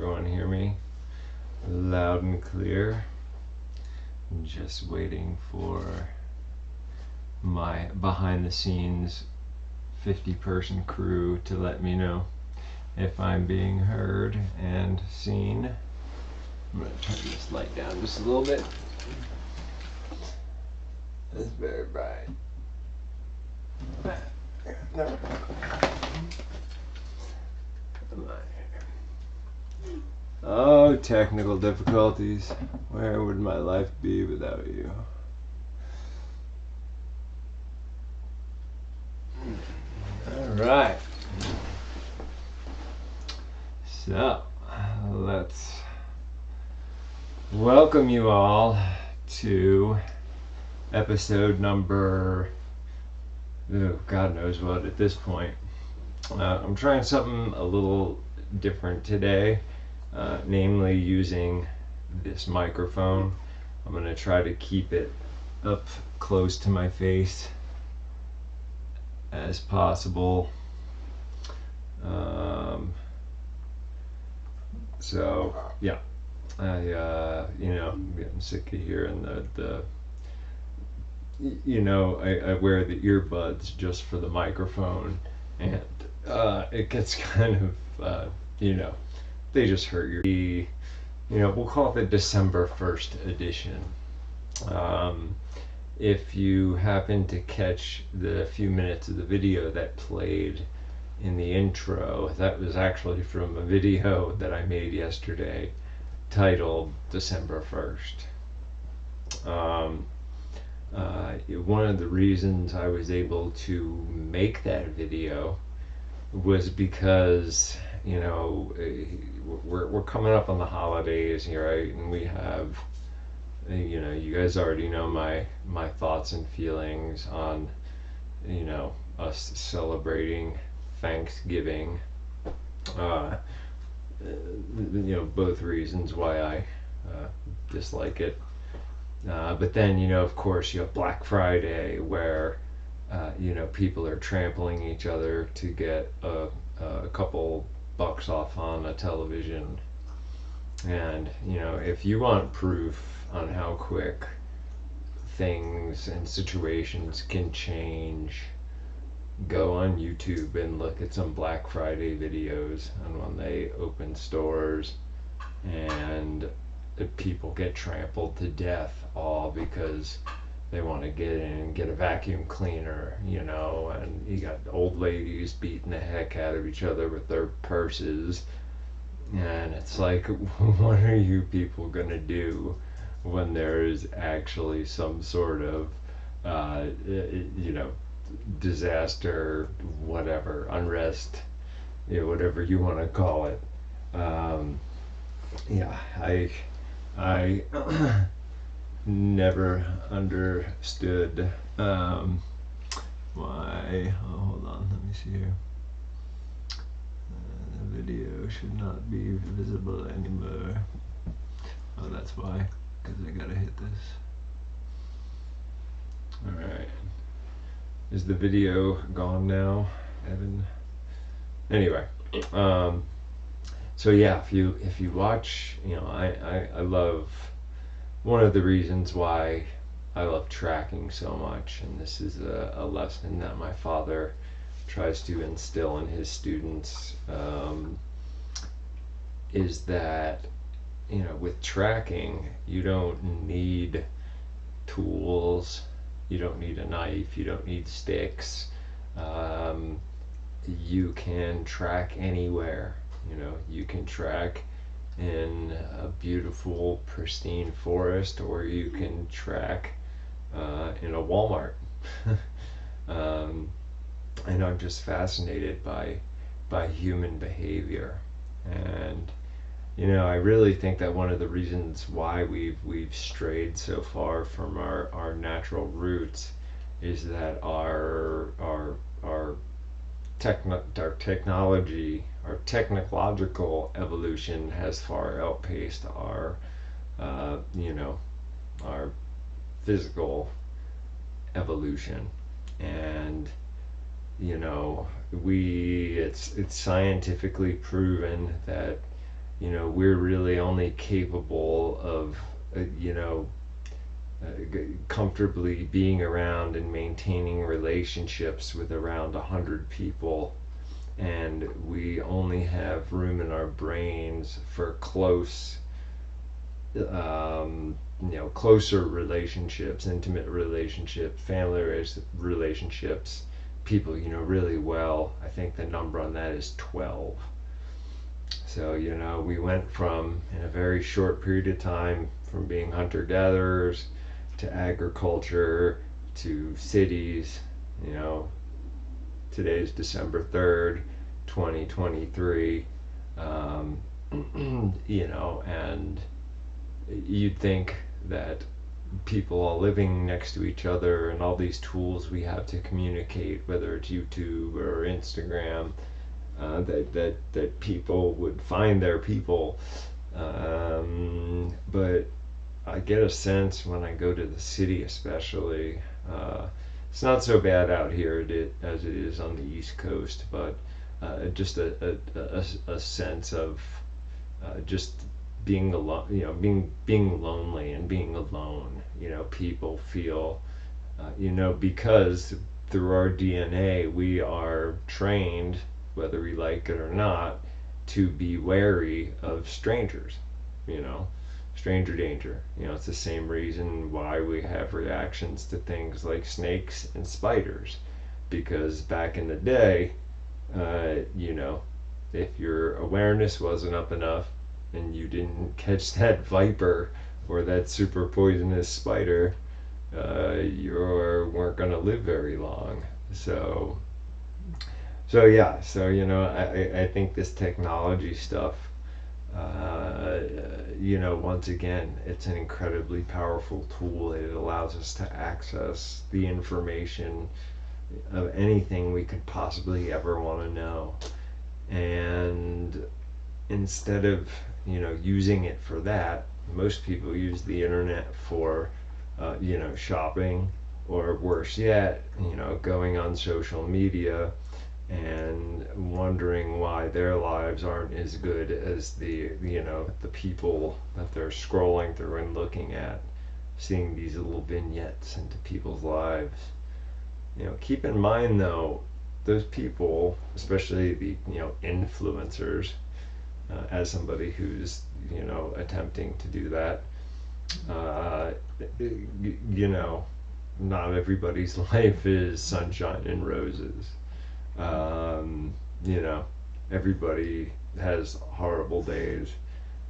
everyone hear me loud and clear? I'm just waiting for my behind the scenes 50-person crew to let me know if I'm being heard and seen. I'm going to turn this light down just a little bit. It's very bright. No. Oh, technical difficulties. Where would my life be without you? All right. So, let's welcome you all to episode number, God knows what at this point. I'm trying something a little different today, namely using this microphone. I'm going to try to keep it up close to my face as possible. So yeah, I'm getting sick of hearing the I wear the earbuds just for the microphone, and it gets kind of they just hurt your we'll call it the December 1st edition. If you happen to catch the few minutes of the video that played in the intro, that was actually from a video that I made yesterday titled December 1st. One of the reasons I was able to make that video was because we're coming up on the holidays here, right? And we have you guys already know my thoughts and feelings on us celebrating Thanksgiving. Both reasons why I dislike it. But then, of course, you have Black Friday where, people are trampling each other to get a couple bucks off on a television. And, if you want proof on how quick things and situations can change, go on YouTube and look at some Black Friday videos on when they open stores and people get trampled to death, all because they want to get in and get a vacuum cleaner, and you got old ladies beating the heck out of each other with their purses. And it's like, what are you people gonna do when there is actually some sort of disaster, whatever, unrest, whatever you want to call it. I never understood why. Oh, hold on, let me see here. The video should not be visible anymore. Oh, that's why, because I gotta hit this. Alright. Is the video gone now, Evan? Anyway, so yeah, if you watch, I love, one of the reasons why I love tracking so much, and this is a lesson that my father tries to instill in his students, is that with tracking you don't need tools, you don't need a knife, you don't need sticks. You can track anywhere. You can track in a beautiful, pristine forest, or you can track in a Walmart. And I'm just fascinated by human behavior, and I really think that one of the reasons why we've strayed so far from our natural roots is that our technology, our technological evolution has far outpaced our our physical evolution. And it's scientifically proven that we're really only capable of, you know, comfortably being around and maintaining relationships with around 100 people, and we only have room in our brains for close, closer relationships, intimate relationships, family relationships, people really well. I think the number on that is 12. So, we went from, in a very short period of time, from being hunter gatherers to agriculture to cities. Today's December 3rd, 2023. Um, and you'd think that people all living next to each other and all these tools we have to communicate, whether it's YouTube or Instagram, that people would find their people. But I get a sense when I go to the city, especially, it's not so bad out here as it is on the East Coast, but just a sense of just being alone, being lonely and being alone. People feel, because through our DNA we are trained, whether we like it or not, to be wary of strangers. You know, stranger danger. It's the same reason why we have reactions to things like snakes and spiders, because back in the day, if your awareness wasn't up enough and you didn't catch that viper or that super poisonous spider, you weren't going to live very long. I think this technology stuff, once again, it's an incredibly powerful tool. It allows us to access the information of anything we could possibly ever want to know. And instead of, using it for that, most people use the internet for, shopping, or worse yet, going on social media and wondering why their lives aren't as good as the people that they're scrolling through and looking at, seeing these little vignettes into people's lives. Keep in mind though, those people, especially the influencers, as somebody who's attempting to do that, uh, not everybody's life is sunshine and roses. um, you know Everybody has horrible days.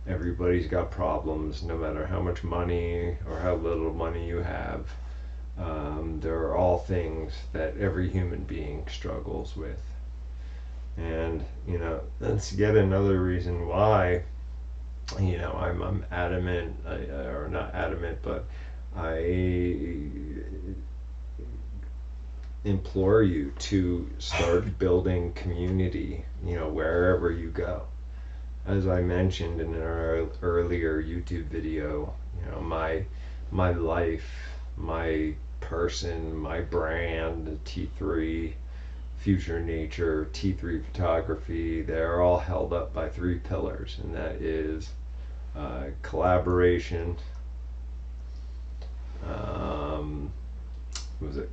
Everybody's got problems, no matter how much money or how little money you have. There are all things that every human being struggles with. And that's yet another reason why I'm adamant, or not adamant, but I implore you to start building community, wherever you go. As I mentioned in our earlier YouTube video, my life, my person, my brand, T3, Future Nature, T3 Photography, they're all held up by three pillars, and that is collaboration,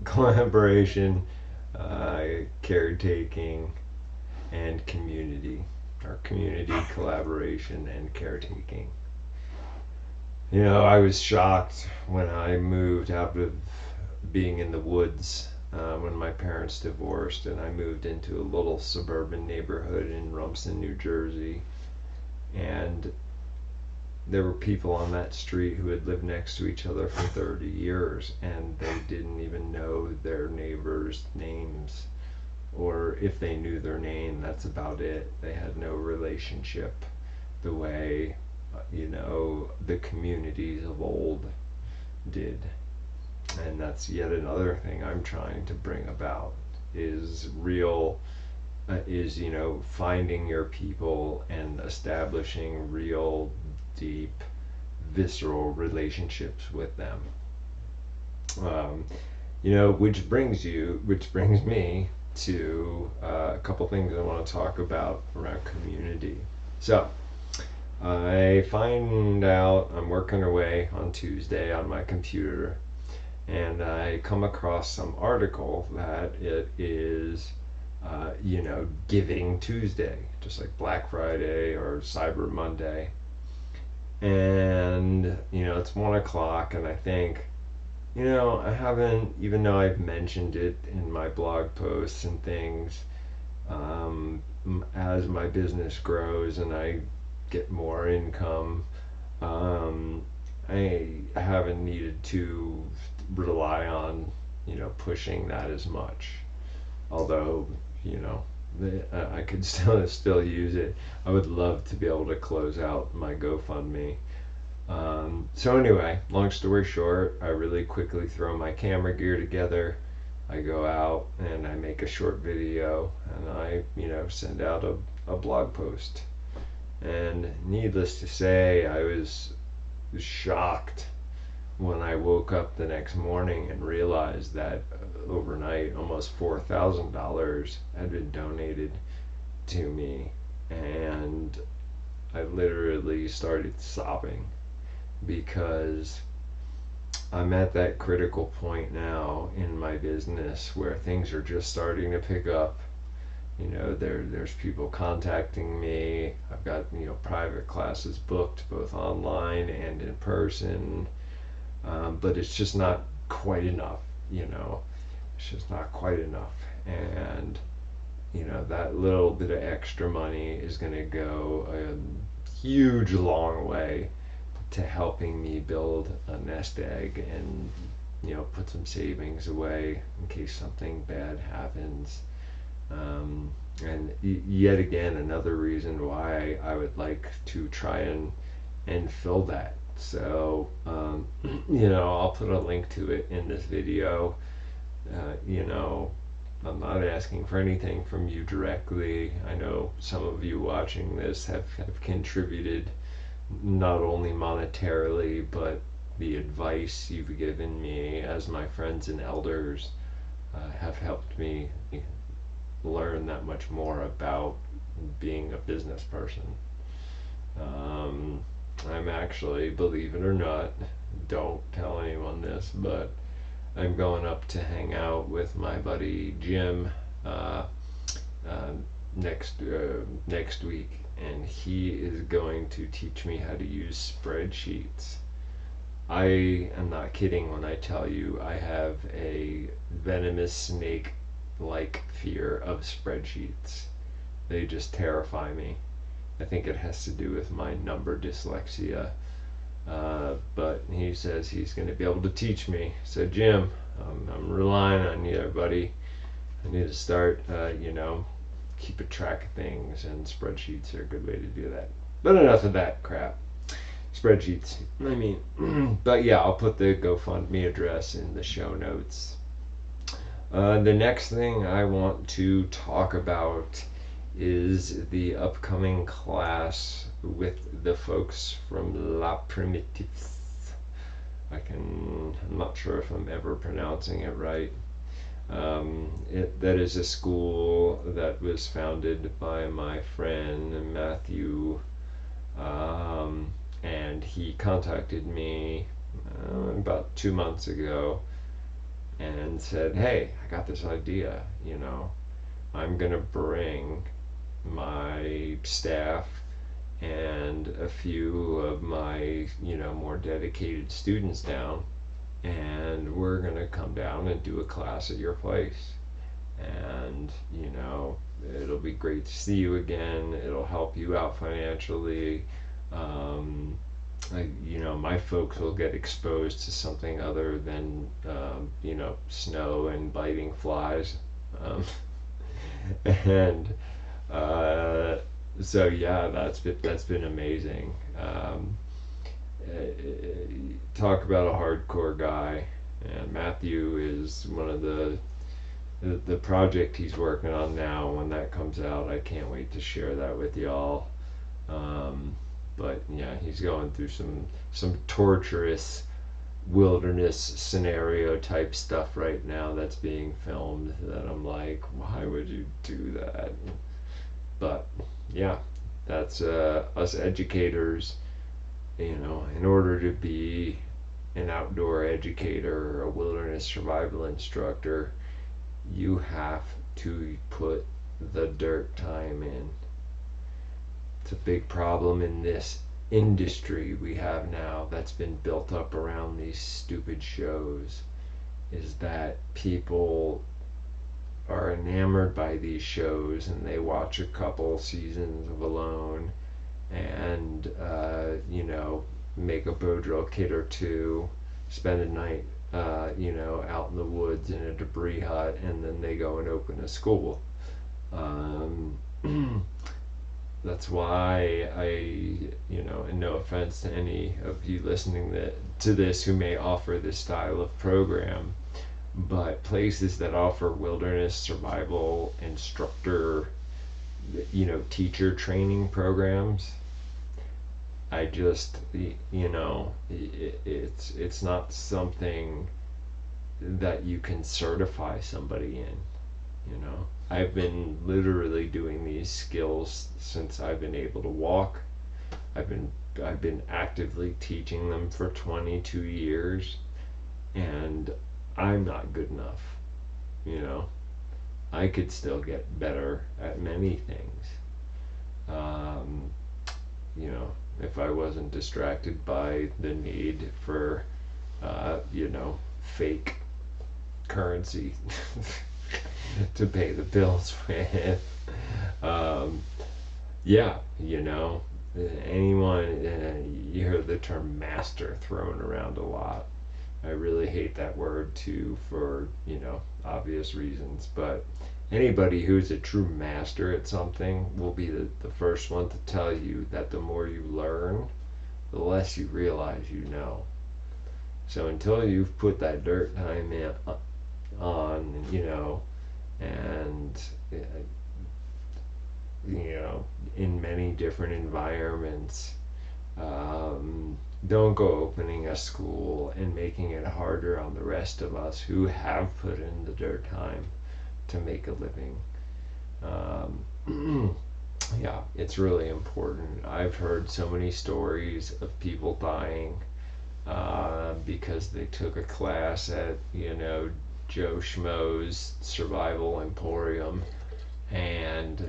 collaboration, caretaking, and community, or community, collaboration, and caretaking. I was shocked when I moved out of being in the woods, when my parents divorced, and I moved into a little suburban neighborhood in Rumson, New Jersey. And there were people on that street who had lived next to each other for 30 years, and they didn't even know their neighbors' names. Or if they knew their name, that's about it. They had no relationship the way, the communities of old did. And that's yet another thing I'm trying to bring about, is finding your people and establishing real, deep, visceral relationships with them. Which brings me to a couple things I want to talk about around community. So, I find out I'm working away on Tuesday on my computer, and I come across some article that it is, Giving Tuesday, just like Black Friday or Cyber Monday. And, it's 1 o'clock, and I think, I haven't, even though I've mentioned it in my blog posts and things, as my business grows and I get more income, um, I haven't needed to rely on, pushing that as much. Although, you know, I could still use it. I would love to be able to close out my GoFundMe. So anyway, long story short, I really quickly throw my camera gear together. I go out and I make a short video and I, send out a blog post. And needless to say, I was shocked when I woke up the next morning and realized that overnight almost $4,000 had been donated to me. And I literally started sobbing because I'm at that critical point now in my business where things are just starting to pick up. There's people contacting me. I've got, private classes booked both online and in person. But it's just not quite enough, it's just not quite enough. And, that little bit of extra money is going to go a huge long way to helping me build a nest egg and, put some savings away in case something bad happens. And yet again, another reason why I would like to try and fill that. So, I'll put a link to it in this video. I'm not asking for anything from you directly. I know some of you watching this have contributed not only monetarily, but the advice you've given me as my friends and elders have helped me learn that much more about being a business person. I'm actually, believe it or not, don't tell anyone this, but I'm going up to hang out with my buddy Jim uh, uh, next week, and he is going to teach me how to use spreadsheets. I am not kidding when I tell you I have a venomous snake-like fear of spreadsheets. They just terrify me. I think it has to do with my number dyslexia. But he says he's going to be able to teach me. So, Jim, I'm relying on you, buddy. I need to start, keeping track of things, and spreadsheets are a good way to do that. But enough of that crap. Spreadsheets. I mean, but yeah, I'll put the GoFundMe address in the show notes. The next thing I want to talk about is the upcoming class with the folks from Les Primitifs. I'm not sure if I'm ever pronouncing it right. That is a school that was founded by my friend Matthew, and he contacted me about 2 months ago and said, "Hey, I got this idea. I'm gonna bring my staff and a few of my more dedicated students down, and we're gonna come down and do a class at your place, and it'll be great to see you again. It'll help you out financially. My folks will get exposed to something other than snow and biting flies." And so yeah, that's been amazing. Talk about a hardcore guy. And Matthew is one of the project he's working on now. When that comes out, I can't wait to share that with y'all. But yeah, he's going through some torturous wilderness scenario type stuff right now that's being filmed, that I'm like, why would you do that? But yeah, That's us educators, in order to be an outdoor educator or a wilderness survival instructor, you have to put the dirt time in. It's a big problem in this industry we have now that's been built up around these stupid shows, is that people are enamored by these shows and they watch a couple seasons of Alone and make a bow drill kit or two, spend a night out in the woods in a debris hut, and then they go and open a school. um, that's why and no offense to any of you listening to this who may offer this style of program, but places that offer wilderness survival instructor, teacher training programs, I just, it's not something that you can certify somebody in. I've been literally doing these skills since I've been able to walk. I've been actively teaching them for 22 years, and I'm not good enough. You know, I could still get better at many things. Um, if I wasn't distracted by the need for, fake currency to pay the bills with. Um, yeah, anyone, you hear the term master thrown around a lot. I really hate that word too for, obvious reasons, but anybody who's a true master at something will be the first one to tell you that the more you learn, the less you realize you know. So until you've put that dirt time on, and in many different environments, don't go opening a school and making it harder on the rest of us who have put in the dirt time to make a living. Yeah, it's really important. I've heard so many stories of people dying because they took a class at, Joe Schmo's Survival Emporium, and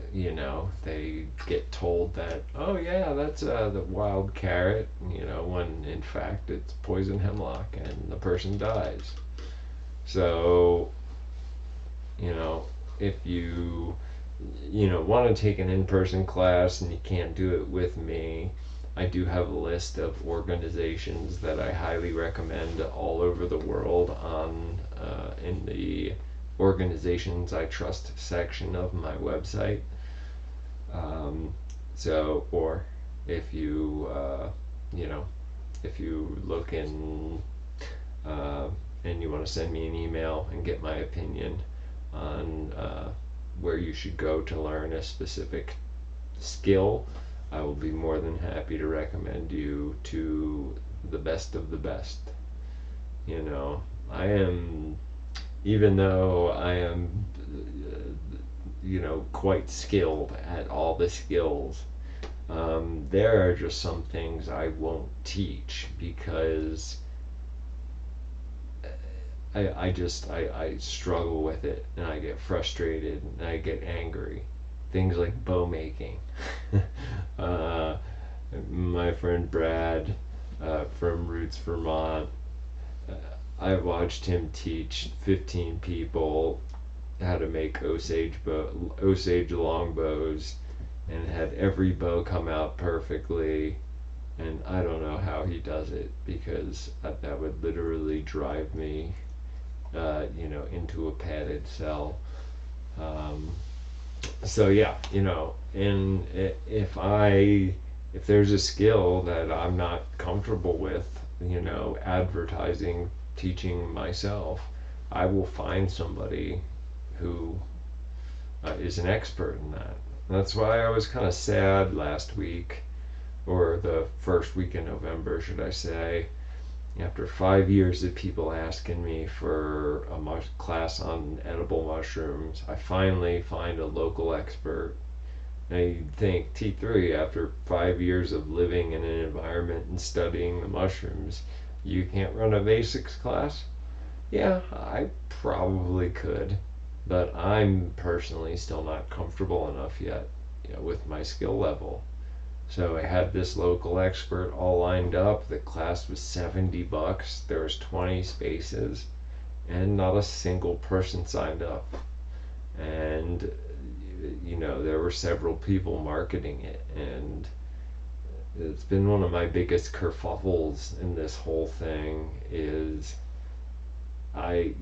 they get told that, oh yeah, that's the wild carrot, when in fact it's poison hemlock, and the person dies. So if you want to take an in-person class and you can't do it with me, I do have a list of organizations that I highly recommend all over the world in the organizations I trust section of my website. Or if if you look in and you want to send me an email and get my opinion on where you should go to learn a specific skill, I will be more than happy to recommend you to the best of the best. I am, even though I am, quite skilled at all the skills, there are just some things I won't teach because I struggle with it, and I get frustrated and I get angry. Things like bow making. My friend Brad from Roots, Vermont, I watched him teach 15 people how to make Osage longbows, and had every bow come out perfectly. And I don't know how he does it, because that would literally drive me, into a padded cell. So yeah, and if there's a skill that I'm not comfortable with, advertising, teaching myself, I will find somebody who is an expert in that. And that's why I was kind of sad last week, or the first week in November, should I say, after 5 years of people asking me for a class on edible mushrooms. I finally find a local expert Now you'd think T3, after 5 years of living in an environment and studying the mushrooms, you can't run a basics class? Yeah, I probably could, but I'm personally still not comfortable enough yet, with my skill level. So I had this local expert all lined up. The class was $70. There was 20 spaces, and not a single person signed up. And there were several people marketing it, and it's been one of my biggest kerfuffles in this whole thing is I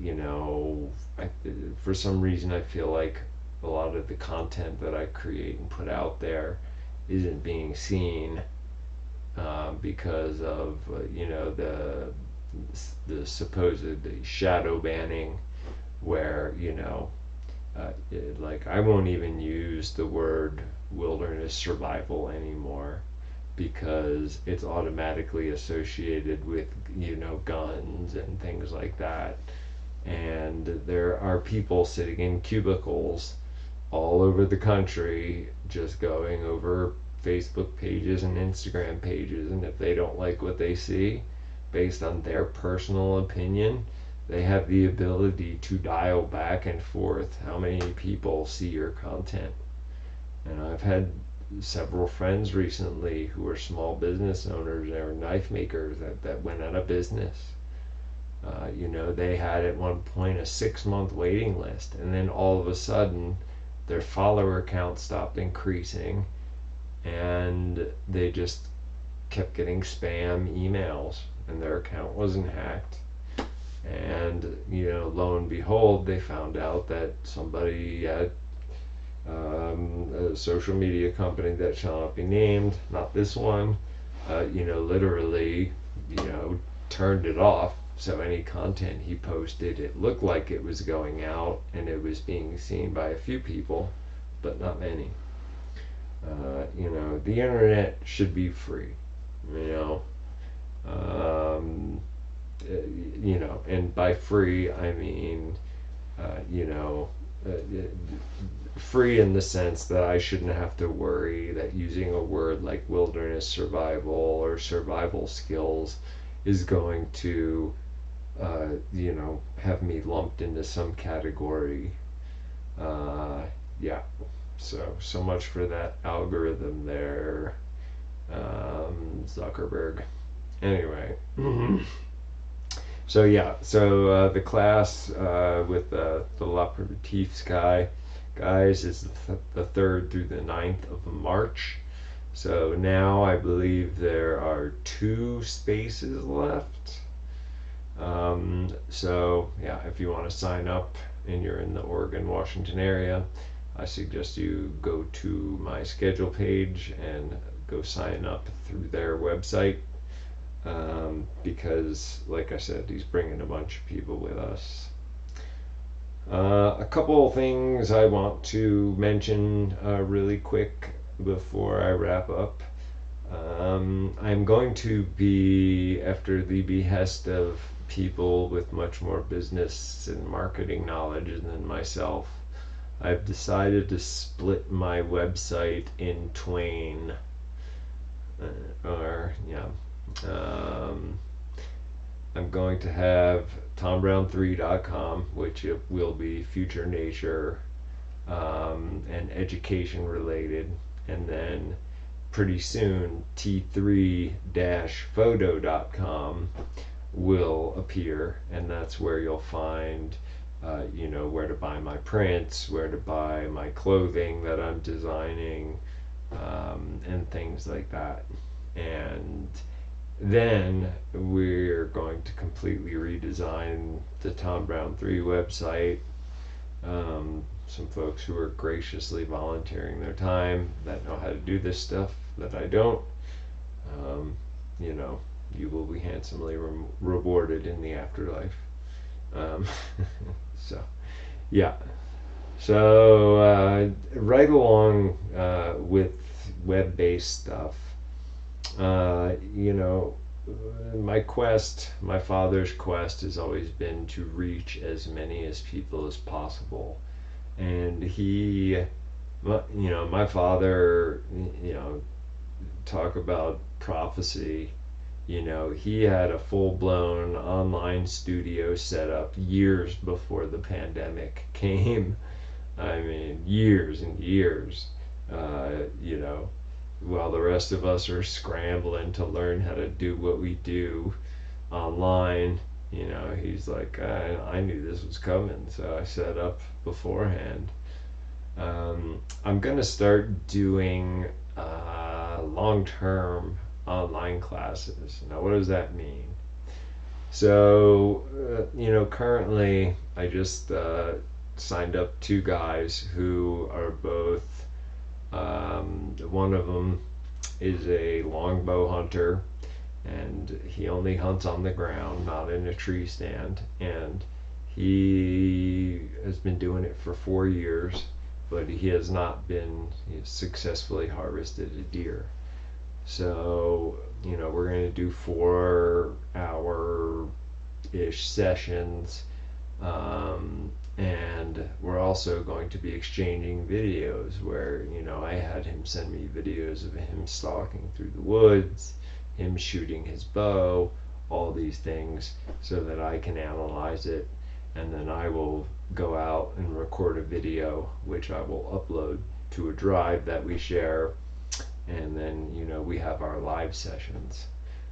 for some reason I feel like a lot of the content that I create and put out there isn't being seen, because of the supposed shadow banning, where like I won't even use the word wilderness survival anymore because it's automatically associated with guns and things like that. And there are people sitting in cubicles all over the country just going over Facebook pages and Instagram pages, and if they don't like what they see based on their personal opinion, they have the ability to dial back and forth how many people see your content. And I've had several friends recently who are small business owners or knife makers that went out of business. They had at one point a 6-month waiting list, and then all of a sudden their follower count stopped increasing, and they just kept getting spam emails, and their account wasn't hacked. And lo and behold, they found out that somebody at a social media company that shall not be named, not this one, literally, turned it off. So any content he posted, it looked like it was going out and it was being seen by a few people, but not many. The internet should be free. And by free I mean, free in the sense that I shouldn't have to worry that using a word like wilderness survival or survival skills is going to, have me lumped into some category. Yeah. So much for that algorithm there, Zuckerberg. Anyway. So yeah, the class with the Les Primitifs guys is the 3rd through the 9th of March. So now I believe there are 2 spaces left. So yeah, if you want to sign up and you're in the Oregon, Washington area, I suggest you go to my schedule page and go sign up through their website. Because, like I said, he's bringing a bunch of people with us. A couple of things I want to mention really quick before I wrap up. I'm going to be, after the behest of people with much more business and marketing knowledge than myself, I've decided to split my website in twain. I'm going to have TomBrown3.com, which will be future nature and education related, and then pretty soon T3-photo.com will appear, and that's where you'll find where to buy my prints, where to buy my clothing that I'm designing, and things like that. And then we're going to completely redesign the Tom Brown 3 website. Some folks who are graciously volunteering their time that know how to do this stuff that I don't. You will be handsomely rewarded in the afterlife. So, yeah. So, right along with web-based stuff, my father's quest has always been to reach as many as people as possible. And he my father, talk about prophecy. He had a full-blown online studio set up years before the pandemic came. I mean, years and years. You know, while the rest of us are scrambling to learn how to do what we do online, he's like, I knew this was coming, so I set up beforehand. I'm going to start doing long term online classes. Now, what does that mean? So, currently I just signed up two guys who are both, one of them is a longbow hunter, and he only hunts on the ground, not in a tree stand. And he has been doing it for 4 years, but he has not been successfully harvested a deer. So, we're going to do 4 hour ish sessions. And we're also going to be exchanging videos where, I had him send me videos of him stalking through the woods, him shooting his bow, all these things, so that I can analyze it, and then I will go out and record a video which I will upload to a drive that we share, and then we have our live sessions.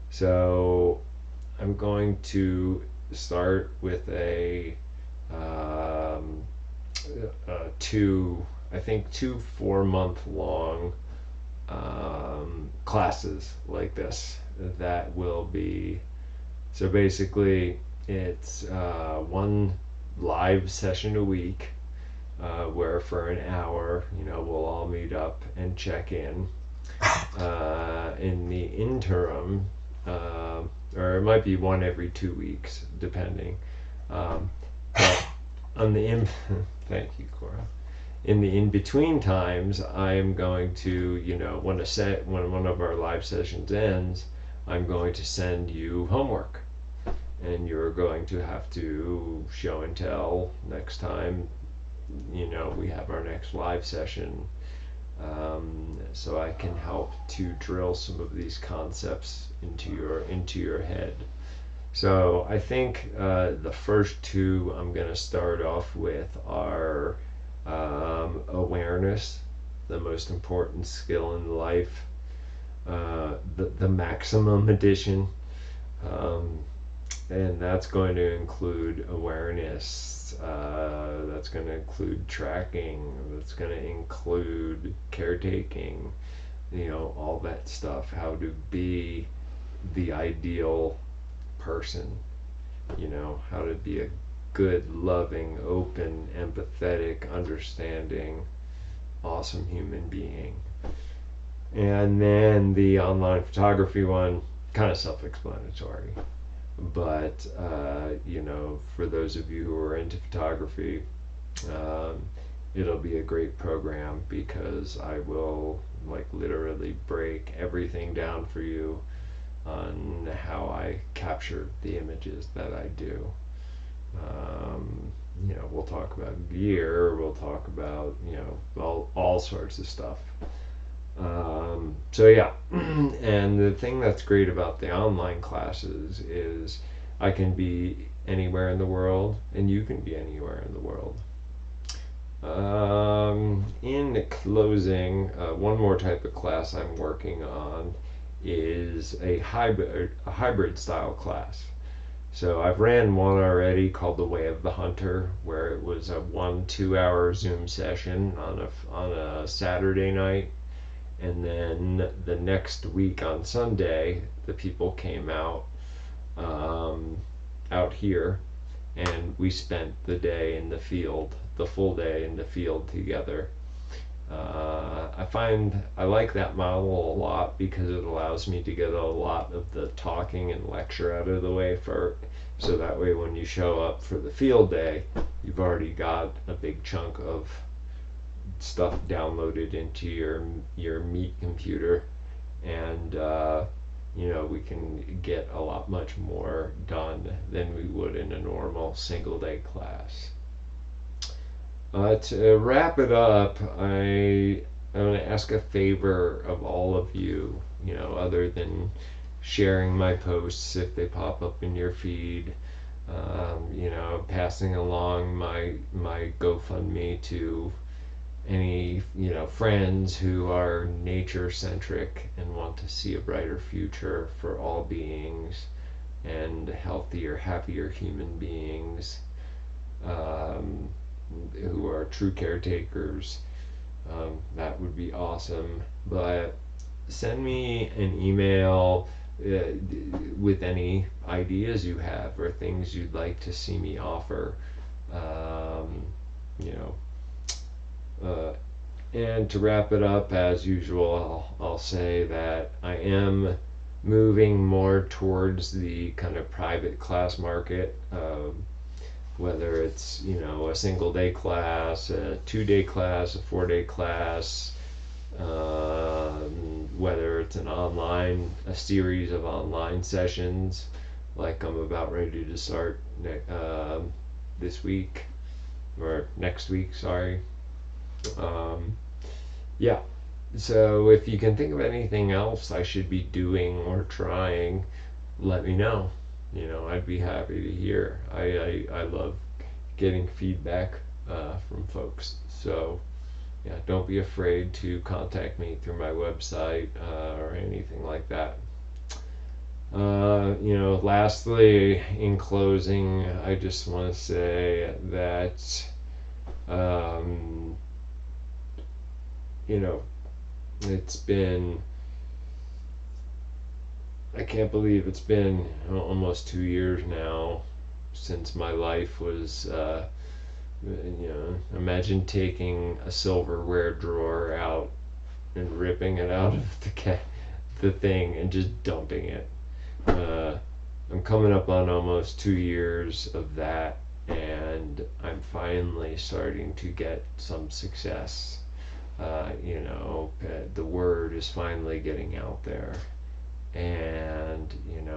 So I'm going to start with um, two 4 month long classes like this that will be, so basically it's one live session a week, where for an hour we'll all meet up and check in. In the interim, or it might be one every 2 weeks, depending. But on the thank you, Cora. In the in between times, I am going to, when one of our live sessions ends, I'm going to send you homework, and you're going to have to show and tell next time. We have our next live session, so I can help to drill some of these concepts into your head. So I think the first two I'm going to start off with are awareness, the most important skill in life, the maximum edition, and that's going to include awareness. That's going to include tracking. That's going to include caretaking. All that stuff. How to be the ideal person. How to be a good, loving, open, empathetic, understanding, awesome human being. And then the online photography one, kind of self-explanatory. But, for those of you who are into photography, it'll be a great program, because I will literally break everything down for you on how I capture the images that I do. We'll talk about gear, we'll talk about, all sorts of stuff. So yeah, and the thing that's great about the online classes is I can be anywhere in the world, and you can be anywhere in the world. In closing, one more type of class I'm working on is a hybrid style class. So I've ran one already called The Way of the Hunter, where it was a 1-2 hour Zoom session on a Saturday night, and then the next week on Sunday the people came out here, and we spent the day in the field, the full day in the field together. I find I like that model a lot, because it allows me to get a lot of the talking and lecture out of the way so that way when you show up for the field day, you've already got a big chunk of stuff downloaded into your meat computer, and we can get a lot much more done than we would in a normal single day class. To wrap it up, I want to ask a favor of all of you, other than sharing my posts if they pop up in your feed, passing along my GoFundMe to any, friends who are nature centric and want to see a brighter future for all beings and healthier, happier human beings. Who are true caretakers. That would be awesome. But send me an email with any ideas you have or things you'd like to see me offer. Um, you know, and to wrap it up, as usual, I'll say that I am moving more towards the kind of private class market. Whether it's a single day class, a 2 day class, a 4 day class, whether it's a series of online sessions, like I'm about ready to start this week or next week. Sorry. Yeah. So if you can think of anything else I should be doing or trying, let me know. I'd be happy to hear. I love getting feedback from folks. So, yeah, don't be afraid to contact me through my website or anything like that. Lastly, in closing, I just want to say that, um, it's been I can't believe it's been almost 2 years now since my life was, imagine taking a silverware drawer out and ripping it out of the thing and just dumping it. I'm coming up on almost 2 years of that, and I'm finally starting to get some success. The word is finally getting out there. And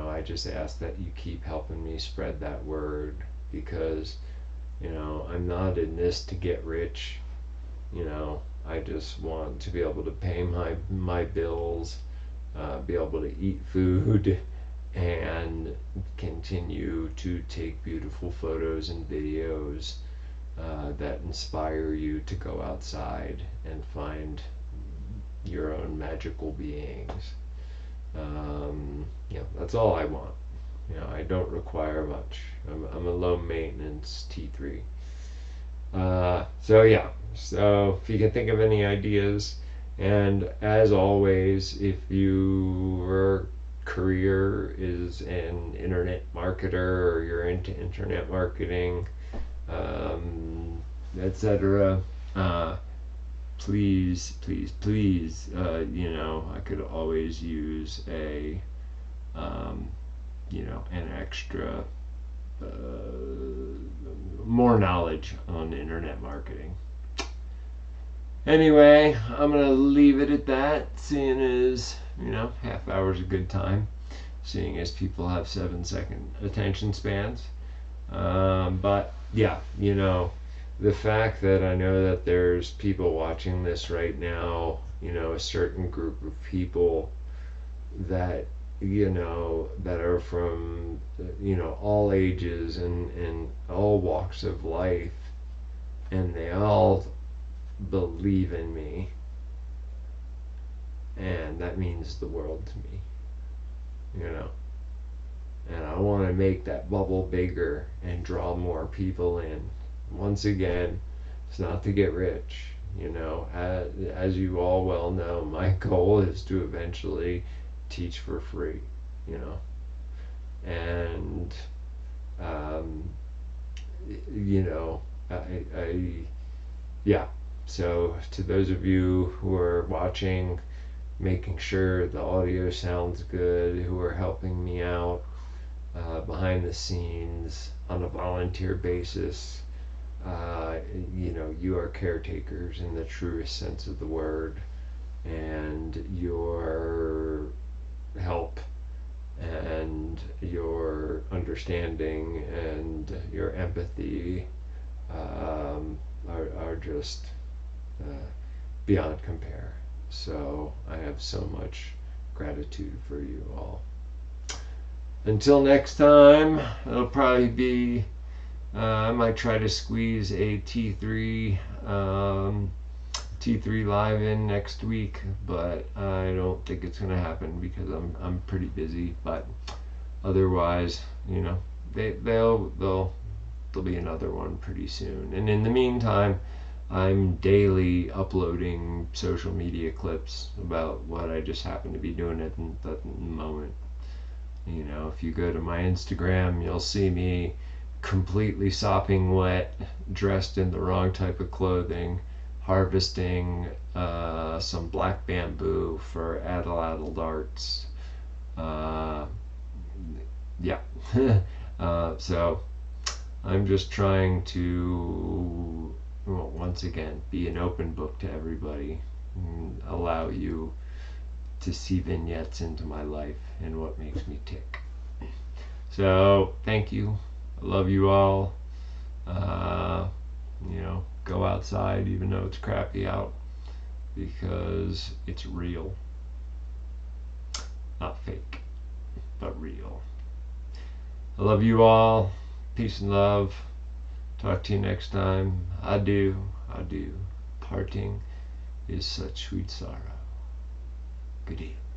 I just ask that you keep helping me spread that word, because I'm not in this to get rich. I just want to be able to pay my bills, be able to eat food, and continue to take beautiful photos and videos that inspire you to go outside and find your own magical beings. That's all I want. I don't require much. I'm a low maintenance T3. So if you can think of any ideas, and as always, if your career is an internet marketer or you're into internet marketing, etc., please, please, please, I could always use an extra, more knowledge on internet marketing. Anyway, I'm going to leave it at that, seeing as, half hour's a good time, seeing as people have 7-second attention spans. But yeah, the fact that I know that there's people watching this right now, a certain group of people that that are from all ages and all walks of life, and they all believe in me, and that means the world to me. And I want to make that bubble bigger and draw more people in. Once again, it's not to get rich. As you all well know, my goal is to eventually teach for free. And yeah. So to those of you who are watching, making sure the audio sounds good, who are helping me out behind the scenes on a volunteer basis, you are caretakers in the truest sense of the word, and your help and your understanding and your empathy are just beyond compare. So I have so much gratitude for you all. Until next time, it'll probably be, I might try to squeeze a T3Live in next week, but I don't think it's gonna happen because I'm pretty busy. But otherwise, you know, there'll be another one pretty soon. And in the meantime, I'm daily uploading social media clips about what I just happen to be doing at the moment. You know, if you go to my Instagram, you'll see me completely sopping wet, dressed in the wrong type of clothing, harvesting some black bamboo for addle darts. Yeah. So I'm just trying to, well, once again, be an open book to everybody and allow you to see vignettes into my life and what makes me tick. So thank you. I love you all. You know, go outside even though it's crappy out because it's real. Not fake, but real. I love you all. Peace and love. Talk to you next time. Adieu. Adieu. Parting is such sweet sorrow. Good evening.